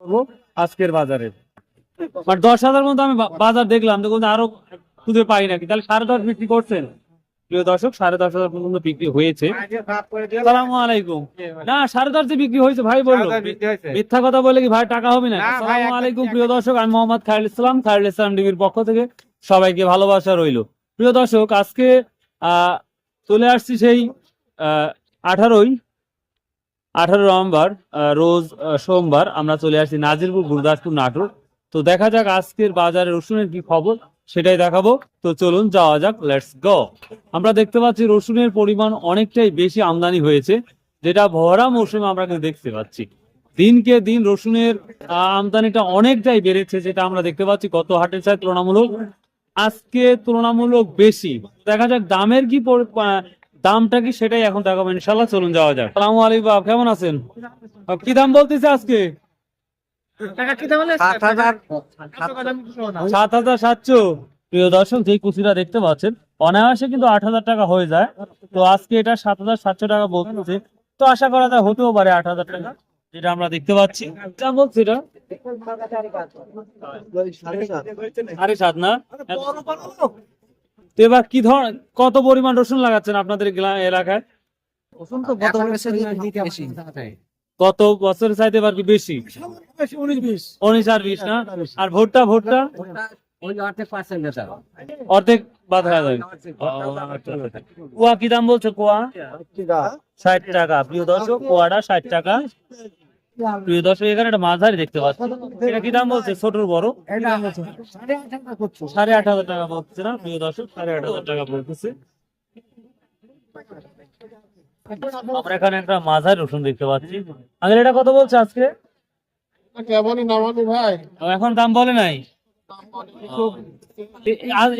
করবো আজকের বাজারে। মানে 10,000 মতো আমি বাজার দেখলাম, দেখুন আরো খুঁজে পাই নাকি, তাহলে 10,500 বিক্রি করছেন প্রিয় দর্শক? 10,500 পর্যন্ত বিক্রি হয়েছে। আসসালামু আলাইকুম। না 10,500 বিক্রি হয়েছে ভাই বললো, মিথ্যা কথা বলে কি ভাই টাকা হবে না? আসসালামু আলাইকুম প্রিয় দর্শক, আমি মোহাম্মদ খায়রুল ইসলাম, খায়রুল ইসলাম টিভির পক্ষ থেকে সবাইকে ভালোবাসা রইলো। প্রিয় দর্শক, আজকে চলে আসছি সেই 18 নভেম্বর, রোজ সোমবার। আমরা চলে আসছি নাজিরপুর, গুরদাসপুর, নাটোর। তো দেখা যাক আজকের বাজারে রসুনের কি খবর, সেটাই দেখাবো। তো চলুন যাওয়া যাক, লেটস গো। আমরা দেখতে পাচ্ছি রসুনের পরিমাণ অনেকটাই বেশি আমদানি হয়েছে, যেটা ভরা মৌসুমে আমরা কিন্তু দেখতে পাচ্ছি। দিনকে দিন রসুনের আমদানিটা অনেকটাই বেড়েছে, যেটা আমরা দেখতে পাচ্ছি গত হাটের চাই তুলনামূলক আজকে তুলনামূলক বেশি। দেখা যাক দামের কি দামটা কি, সেটাই এখন দেখাবো ইনশাল্লাহ। চলুন যাওয়া যাক। আসসালামু আলাইকুম বাপ, কেমন আছেন? কি দাম বলতেছে আজকে? 7,700। প্রিয় দর্শক, যে কুচিটা দেখতে পাচ্ছেন অনায়াসে কিন্তু 8,000 টাকা হয়ে যায়। তো আজকে এটা 7,700 টাকা বলতেছে, তো আশা করা যায় হতেও পারে 8,000 টাকা, যেটা আমরা দেখতে পাচ্ছি। দাম বলছে এটা 7.5 না? তো এবার কি ধর কত পরিমাণ রসুন লাগাচ্ছেন আপনাদের এলাকায়? গত বছরের চাইতে এবার কি বেশি? 19 আর 20 না? আর ভোটটা অর্ধেক বাদ হয়ে যাবে। কোয়া কি দাম বলছে? কোয়া 60 টাকা। প্রিয় দর্শক, কোয়াটা 60 টাকা। প্রিয় দর্শক, এখানে একটা মাঝারি দেখতে পাচ্ছি, এটা কি দাম বলছে? ছোটর বড় 8,500 টাকা বলছে না প্রিয় দর্শক? 8,500 টাকা বলতেছে। আমরা এখানে একটা মাঝারি রসুন দেখতে পাচ্ছি। আগে এটা কত বলছে আজকে? এখন দাম বলে নাই।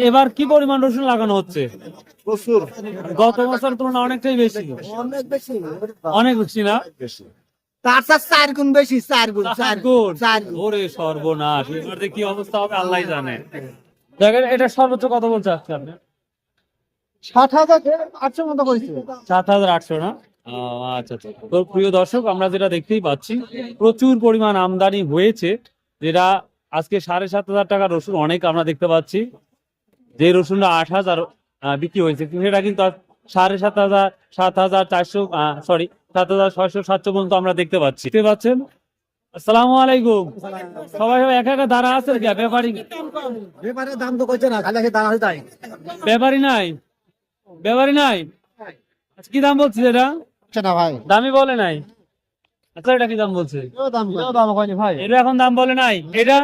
এবার কি পরিমাণ রসুন লাগানো হচ্ছে? গত বছর তুলনায় অনেকটাই বেশি। অনেক বেশি না? তার 4 গুণ বেশি, 4 গুণ। ওরে সর্বনাশ, এবার কি অবস্থা হবে আল্লাহ জানে। দেখেন এটা সর্বোচ্চ কত বলছে আজকে আপনি? 7,800 মতো করেছে। 7,800 না? আচ্ছা আচ্ছা। তো প্রিয় দর্শক, আমরা যেটা দেখতেই পাচ্ছি প্রচুর পরিমাণ আমদানি হয়েছে, যেটা আজকে 7,500 টাকা রসুন অনেক আমরা দেখতে পাচ্ছি। যে রসুনটা 8,000 বিক্রি হয়েছে, সেটা কিন্তু 7,500, 7,400, সরি 7,600-700 পর্যন্ত আমরা দেখতে পাচ্ছি। দেখতে পাচ্ছেন। আসসালামু আলাইকুম। সবাই একা একা দাঁড়া আছে কি? ব্যাপারে দাম তো কইছে না, খালি দাঁড়া তাই। ব্যাপারী নাই? আচ্ছা, কি দাম বলছিস এটা? না ভাই, দামই বলে নাই। আচ্ছা, এটা কি দাম বলছে? দাম কয়নি ভাই। এটা এখন দাম বলে নাই। এটা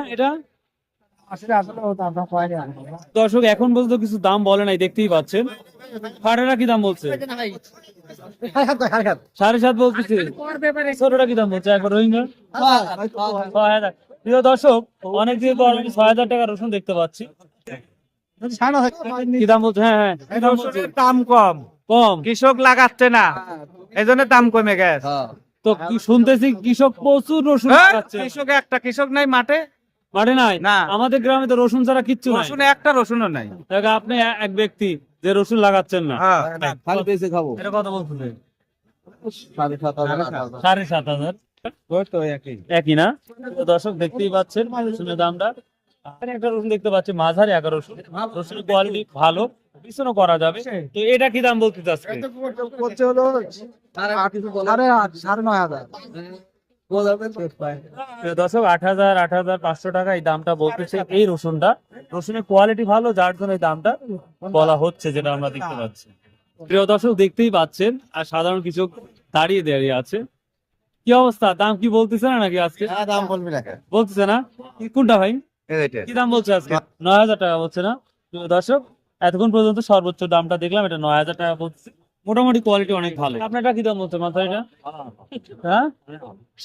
দর্শক এখন পর্যন্ত কিছু দাম বলে নাই, দেখতেই পাচ্ছেন। ফাটাটা কি দাম বলছে? 7.5 বলতেছে। ছোটটা কি দাম বলছে? একবার রোহিঙ্গা 6,000। প্রিয় দর্শক, অনেকদিন পর আমি 6,000 টাকা রসুন দেখতে পাচ্ছি। কি দাম বলছে? হ্যাঁ, দাম কম, কৃষক লাগাচ্ছে না, এই জন্য দাম কমে গেছে। তো কি শুনতেছি কৃষক প্রচুর রসুন লাগাচ্ছে। কৃষক নাই মাঠে নাই না? আমাদের গ্রামে তো রসুন ছাড়া কিচ্ছু নাই, রসুন একটা রসুনও নাই। আপনি এক ব্যক্তি যে রসুন লাগাচ্ছেন না। এটা কত বলছিলেন? 7,500। একই না? দর্শক দেখতেই পাচ্ছেন রসুনের দামটা। একটা রসুন দেখতে পাচ্ছি মাঝারি আকার রসুন, রসুনের কোয়ালিটি ভালো, পিছনও করা যাবে। তো এটা কি দাম বলতে চাচ্ছে? দর্শক 8,500 টাকা এই দামটা বলতেছে এই রসুনটা। রসুনের কোয়ালিটি ভালো, যার জন্য এই দামটা বলা হচ্ছে, যেটা আমরা দেখতে পাচ্ছি। প্রিয় দর্শক দেখতেই পাচ্ছেন, আর সাধারণ কিছু দাঁড়িয়ে আছে। কি অবস্থা? দাম কি বলতেছে না নাকি আজকে? দাম বলবি না, বলতেছে না? কোনটা ভাই? কি দাম বলছে আজকে? 9,000 টাকা বলছে না? দর্শক, এতক্ষণ পর্যন্ত সর্বোচ্চ দামটা দেখলাম, এটা 9,000 টাকা বলছে। মোটামুটি কোয়ালিটি অনেক ভালো। আপনারটা কি দাম বলছে মাথাটা? হ্যাঁ,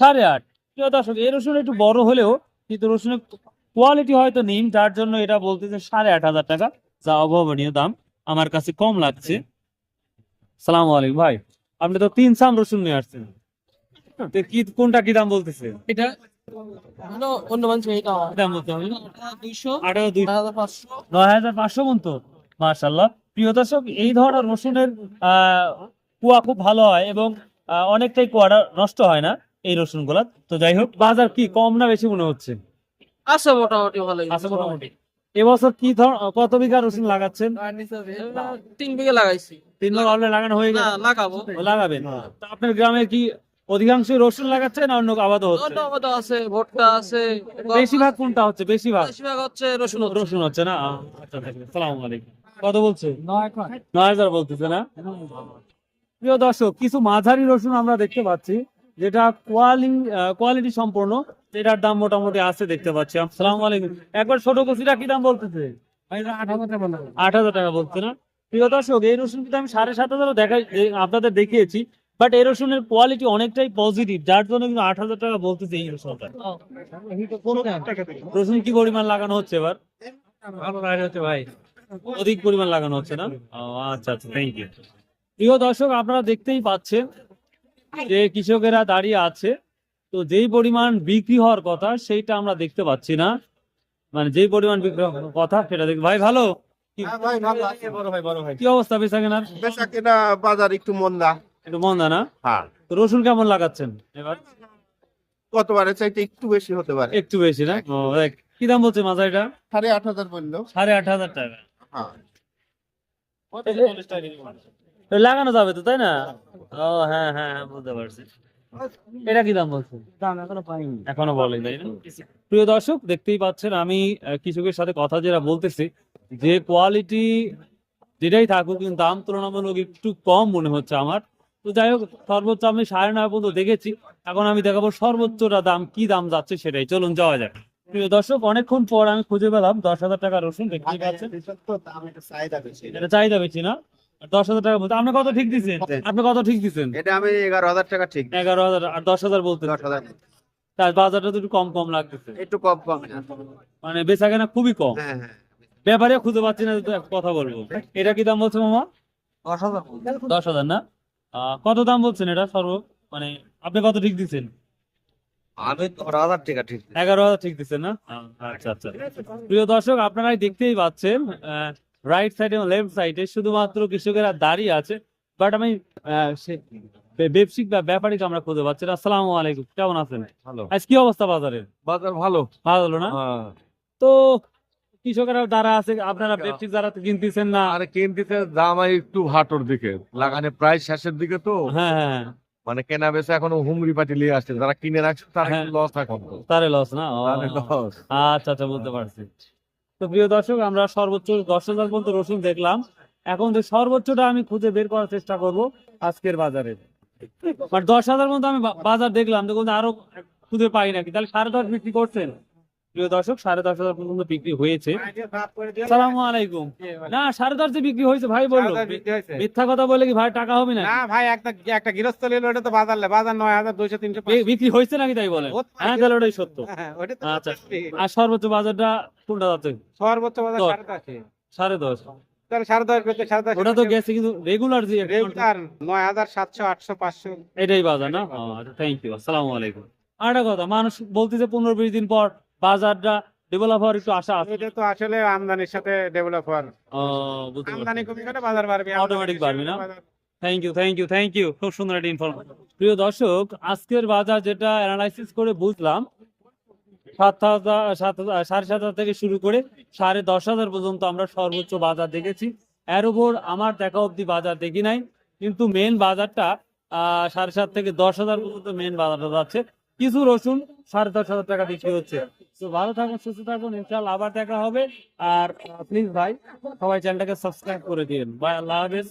8.5। প্রিয় দর্শক, এই রসুন একটু বড় হলেও কিন্তু রসুনের কোয়ালিটি হয়তো নিম, যার জন্য এটা বলতেছে 8,500 টাকা, যা অভাবনীয় দাম, আমার কাছে কম লাগছে। সালামু আলাইকুম ভাই, আপনি তো 3 সাম রসুন নিয়ে আসছেন, কোনটা কি দাম বলতেছে? এটা অন্য মানুষ দাম বলতে হবে 9,500 মতো। মাশাআল্লাহ। প্রিয় দর্শক, এই ধরনের রসুনের কুয়া খুব ভালো হয় এবং অনেকটাই কুয়াটা নষ্ট হয় না। এই রসুন গুলা। তো যাই হোক, বাজার কি কম না বেশি মনে হচ্ছে? আছে মোটামুটি ভালোই আছে মোটামুটি। এবছর কি কত বিঘা রসুন লাগাচ্ছেন? 3 বিঘা লাগাইছি। 3 বিঘা অলরেডি লাগানো হয়ে না গেছে? লাগাবো। লাগাবেন। তো আপনার গ্রামে কি অধিকাংশ রসুন লাগাচ্ছে না অন্য আবাদও হচ্ছে? অন্য আবাদ আছে, ভুট্টা আছে, বেশিরভাগ কোনটা হচ্ছে? বেশিরভাগ বেশিরভাগ হচ্ছে রসুন। রসুন হচ্ছে না? আচ্ছা, আসসালামু আলাইকুম। কত বলছে? 9,000 বলতেছে না? প্রিয় দর্শক, কিছু মাঝারি রসুন আমরা দেখতে পাচ্ছি, যেটা কোয়ালিটি সম্পন্ন, যেটার দাম মোটামুটি আছে দেখতে পাচ্ছি। আসসালামু আলাইকুম। একবার ছোট কচিটা কি দাম বলতেছে? 8,000 টাকা বলছে না? প্রিয় দর্শক, এই রসুন কিন্তু আমি 7,500 আপনাদের দেখিয়েছি, বাট এই রসুনের কোয়ালিটি অনেকটাই পজিটিভ, যার জন্য কিন্তু 8,000 টাকা বলতেছে এই রসুনটা। রসুন কি পরিমাণ লাগানো হচ্ছে এবার? ভাই অধিক পরিমাণ লাগানো হচ্ছে না? ও আচ্ছা আচ্ছা, থ্যাংক ইউ। প্রিয় দর্শক, আপনারা দেখতেই পাচ্ছেন যে কৃষকেরা দাঁড়িয়ে আছে, তো যেই পরিমাণ বিক্রি হওয়ার কথা সেইটা আমরা দেখতে পাচ্ছি না, মানে যেই পরিমাণ বিক্রি হওয়ার কথা সেটা দেখি। ভাই ভালো? কি অবস্থা বেচা কেনার? বেচা কেনা বাজার একটু মন্দা। একটু মন্দা না? হ্যাঁ, তো রসুন কেমন লাগাচ্ছেন এবার? গতবারে চাইতে একটু বেশি হতে পারে। একটু বেশি না? ও, কি দাম বলছে মাঝারিটা? 8,500 বললো। 8,500 টাকা। হ্যাঁ, লাগানো যাবে তো, তাই না? ও হ্যাঁ হ্যাঁ হ্যাঁ, বুঝতে পারছি। এটা কি দাম বলছে? এখনো বলেন, তাই না? প্রিয় দর্শক, দেখতেই পাচ্ছেন আমি কৃষকের সাথে কথা যেটা বলতেছি, যে কোয়ালিটি যেটাই থাকুক কিন্তু দাম তুলনামূলক একটু কম মনে হচ্ছে আমার। তো যাই হোক, সর্বোচ্চ আমি 9.5 পর্যন্ত দেখেছি, এখন আমি দেখাবো সর্বোচ্চটা দাম কি দাম যাচ্ছে সেটাই। চলুন যাওয়া যাক। প্রিয় দর্শক, অনেকক্ষণ পর আমি খুঁজে পেলাম 10,000 টাকা রসুন, দেখতেই পাচ্ছেন। এটা চাহিদা বেশি না? 10,000 টাকা বলতে আপনি কত ঠিক দিচ্ছেন? আপনি কত ঠিক দিচ্ছেন? এটা আমি 11,000 টাকা ঠিক। 11,000 আর 10,000 বলতে 10,000 তার বাজারটা তো একটু কম কম লাগতেছে, একটু কম কম না। মানে বেচা কেনা খুবই কম। হ্যাঁ হ্যাঁ, ব্যাপারে খুঁজে পাচ্ছি না, তো এক কথা বলবো। এটা কি দাম বলছে মামা? 10,000 না? কত দাম বলছেন এটা মানে আপনি কত ঠিক দিচ্ছেন? আমি 11,000 টাকা ঠিক। 11,000 ঠিক দিচ্ছেন না? আচ্ছা আচ্ছা। প্রিয় দর্শক, আপনারাই দেখতেই পাচ্ছেন রাইট সাইডে এবং লেফট সাইডে শুধুমাত্র কৃষকেরা দাঁড়িয়ে আছে, বাট আমি ব্যবসায়িক বা ব্যাপারীকে আমরা খুঁজে পাচ্ছি না। আসসালামু আলাইকুম, কেমন আছেন? ভালো। আজ কি অবস্থা বাজারের? বাজার ভালো। ভালো হলো না? হ্যাঁ। তো কৃষকেরা যারা আছে, আপনারা ব্যবসায়িক যারা কিনতেছেন না? আরে কিনতেছে দাম একটু ভাটোর দিকে, লাগানে প্রায় শেষের দিকে তো, হ্যাঁ হ্যাঁ, মানে কেনা বেচা এখনো হুমড়ি পাটি নিয়ে আসছে, যারা কিনে রাখছে তার হ্যাঁ। লস এখন তো। তারে লস না? ও, তারে loss। আচ্ছা আচ্ছা, বুঝতে পারছি। তো প্রিয় দর্শক, আমরা সর্বোচ্চ 10,000 পর্যন্ত রসুন দেখলাম, এখন যে সর্বোচ্চটা আমি খুঁজে বের করার চেষ্টা করব আজকের বাজারে। মানে 10,000 পর্যন্ত আমি বাজার দেখলাম, দেখুন আরো খুঁজে পাই নাকি, তাহলে 10,500 বিক্রি করছেন? প্রিয় দর্শক, 10,500 পর্যন্ত বিক্রি হয়েছে। সালামু আলাইকুম। না, 10,500 বিক্রি হয়েছে ভাই বললো। মিথ্যা কথা বলে কি ভাই টাকা হবে না? না ভাই, একটা গৃহস্থ নিল, ওটা তো বাজার 9,200 300 বিক্রি হয়েছে নাকি তাই বলে? হ্যাঁ, তাহলে ওটাই সত্য। ওটা তো আচ্ছা, আর সর্বোচ্চ বাজারটা কোনটা যাচ্ছে? সর্বোচ্চ বাজার 10 10.5 10.5। তাহলে 10.5 করতে 10.5 ওটা তো গেছে, কিন্তু রেগুলার যে রেগুলার 9,700 800 500 এটাই বাজার না? থ্যাংক ইউ, আসসালামু আলাইকুম। আর একটা কথা, মানুষ বলতেছে 15-20 দিন পর বাজারটা ডেভেলপ হওয়ার একটু আশা আছে। এটা তো আসলে আমদানির সাথে ডেভেলপ হওয়ার, বুঝতে আমদানি পারছি। কমে গেলে বাজার বাড়বে, Automatic বাড়বে না? Thank you thank you thank you, খুব সুন্দর একটা ইনফরমেশন। প্রিয় দর্শক, আজকের বাজার যেটা অ্যানালাইসিস করে বুঝলাম, 7,500 থেকে শুরু করে 10,500 পর্যন্ত আমরা সর্বোচ্চ বাজার দেখেছি। এর উপর আমার দেখা অবধি বাজার দেখি নাই, কিন্তু মেন বাজারটা 7,500 থেকে 10,000 পর্যন্ত মেন বাজারটা যাচ্ছে। কিছু রসুন 10,500 টাকা বিক্রি হচ্ছে। তো ভালো থাকুন, সুস্থ থাকুন, ইনশাআল্লাহ আবার দেখা হবে। আর প্লিজ ভাই, সবাই চ্যানেলটাকে সাবস্ক্রাইব করে দিন। বাই, আল্লাহ হাফেজ।